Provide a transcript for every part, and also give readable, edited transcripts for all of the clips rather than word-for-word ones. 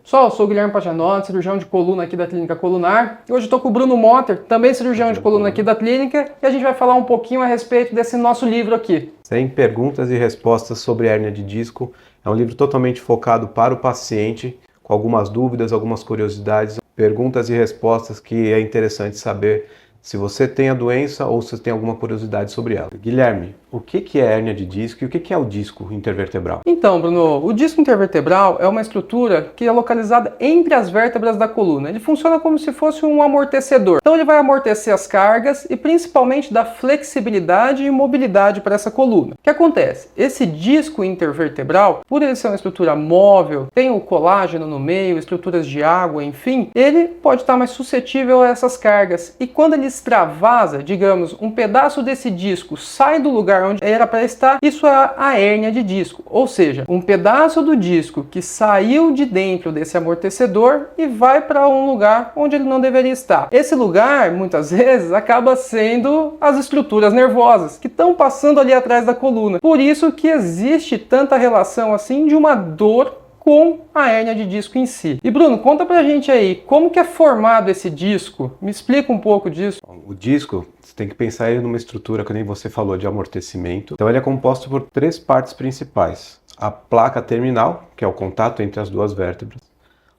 Pessoal, eu sou o Guilherme Paganotti, cirurgião de coluna aqui da Clínica Colunar. E hoje estou com o Bruno Motter, também cirurgião de coluna aqui da clínica, e a gente vai falar um pouquinho a respeito desse nosso livro aqui. 100 perguntas e respostas sobre hérnia de disco. É um livro totalmente focado para o paciente, com algumas dúvidas, algumas curiosidades, perguntas e respostas que é interessante saber se você tem a doença ou se tem alguma curiosidade sobre ela. Guilherme, o que é hérnia de disco e o que é o disco intervertebral? Então, Bruno, o disco intervertebral é uma estrutura que é localizada entre as vértebras da coluna. Ele funciona como se fosse um amortecedor. Então ele vai amortecer as cargas e principalmente dar flexibilidade e mobilidade para essa coluna. O que acontece? Esse disco intervertebral, por ele ser uma estrutura móvel, tem o colágeno no meio, estruturas de água, enfim, ele pode estar mais suscetível a essas cargas. E quando ele extravasa, digamos, um pedaço desse disco sai do lugar onde era para estar, isso é a hérnia de disco, ou seja, um pedaço do disco que saiu de dentro desse amortecedor e vai para um lugar onde ele não deveria estar. Esse lugar, muitas vezes, acaba sendo as estruturas nervosas que estão passando ali atrás da coluna. Por isso que existe tanta relação assim de uma dor com a hérnia de disco em si. E Bruno, conta pra gente aí, como que é formado esse disco? Me explica um pouco disso. O disco, você tem que pensar ele numa estrutura, que nem você falou, de amortecimento. Então ele é composto por 3 partes principais. A placa terminal, que é o contato entre as duas vértebras,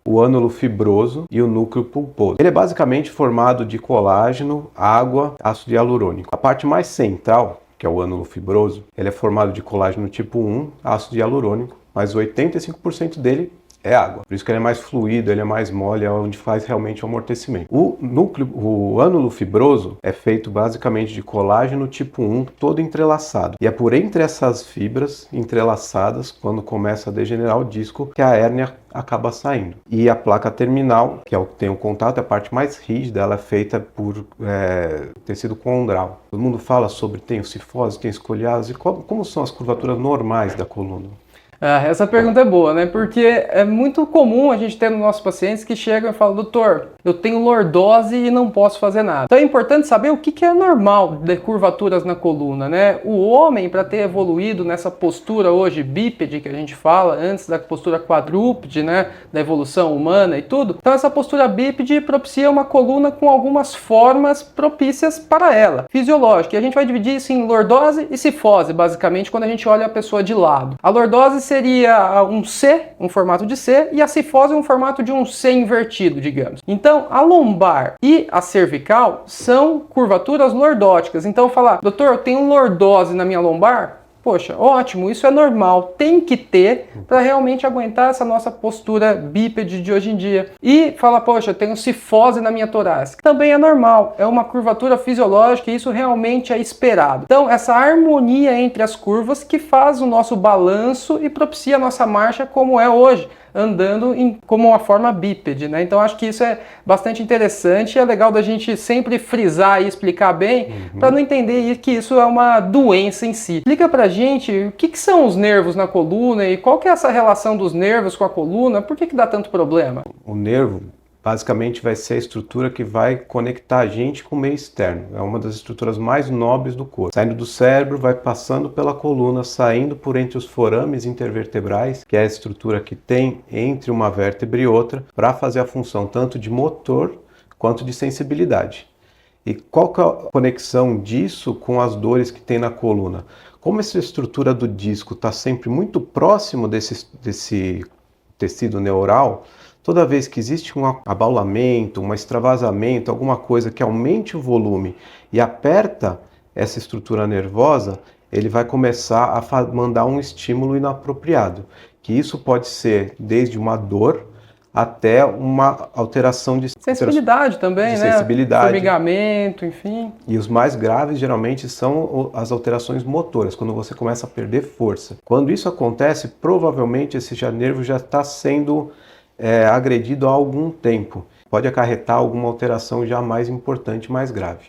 o ânulo fibroso e o núcleo pulposo. Ele é basicamente formado de colágeno, água, ácido hialurônico. A parte mais central, que é o ânulo fibroso, ele é formado de colágeno tipo 1, ácido hialurônico, mas 85% dele é água. Por isso que ele é mais fluido, ele é mais mole, é onde faz realmente o amortecimento. O ânulo fibroso é feito basicamente de colágeno tipo 1, todo entrelaçado. E é por entre essas fibras entrelaçadas, quando começa a degenerar o disco, que a hérnia acaba saindo. E a placa terminal, que é o que tem o contato, é a parte mais rígida, ela é feita por tecido condral. Todo mundo fala sobre tem cifose, tem escoliose. Como são as curvaturas normais da coluna? Essa pergunta é boa, né? Porque é muito comum a gente ter nos nossos pacientes que chegam e falam: doutor, eu tenho lordose e não posso fazer nada. Então é importante saber o que é normal de curvaturas na coluna, né? O homem, para ter evoluído nessa postura hoje bípede que a gente fala, antes da postura quadrúpede, né? Da evolução humana e tudo. Então essa postura bípede propicia uma coluna com algumas formas propícias para ela, fisiológica. E a gente vai dividir isso em lordose e cifose, basicamente, quando a gente olha a pessoa de lado. A lordose seria um C, um formato de C, e a cifose um formato de um C invertido, digamos. Então, a lombar e a cervical são curvaturas lordóticas. Então, falar: doutor, eu tenho lordose na minha lombar? Poxa, ótimo, isso é normal, tem que ter para realmente aguentar essa nossa postura bípede de hoje em dia. E fala: poxa, eu tenho cifose na minha torácica. Também é normal, é uma curvatura fisiológica e isso realmente é esperado. Então, essa harmonia entre as curvas que faz o nosso balanço e propicia a nossa marcha como é hoje, andando como uma forma bípede, né? Então acho que isso é bastante interessante e é legal da gente sempre frisar e explicar bem, para não entender que isso é uma doença em si. Explica pra gente o que são os nervos na coluna e qual que é essa relação dos nervos com a coluna, por que dá tanto problema? O nervo basicamente vai ser a estrutura que vai conectar a gente com o meio externo. É uma das estruturas mais nobres do corpo. Saindo do cérebro, vai passando pela coluna, saindo por entre os forames intervertebrais, que é a estrutura que tem entre uma vértebra e outra, para fazer a função tanto de motor quanto de sensibilidade. E qual que é a conexão disso com as dores que tem na coluna? Como essa estrutura do disco está sempre muito próximo desse tecido neural, toda vez que existe um abaulamento, um extravasamento, alguma coisa que aumente o volume e aperta essa estrutura nervosa, ele vai começar a mandar um estímulo inapropriado, que isso pode ser desde uma dor até uma alteração de sensibilidade também, né? Sensibilidade. Formigamento, enfim. E os mais graves geralmente são as alterações motoras, quando você começa a perder força. Quando isso acontece, provavelmente esse nervo já está sendo agredido há algum tempo. Pode acarretar alguma alteração já mais importante, mais grave.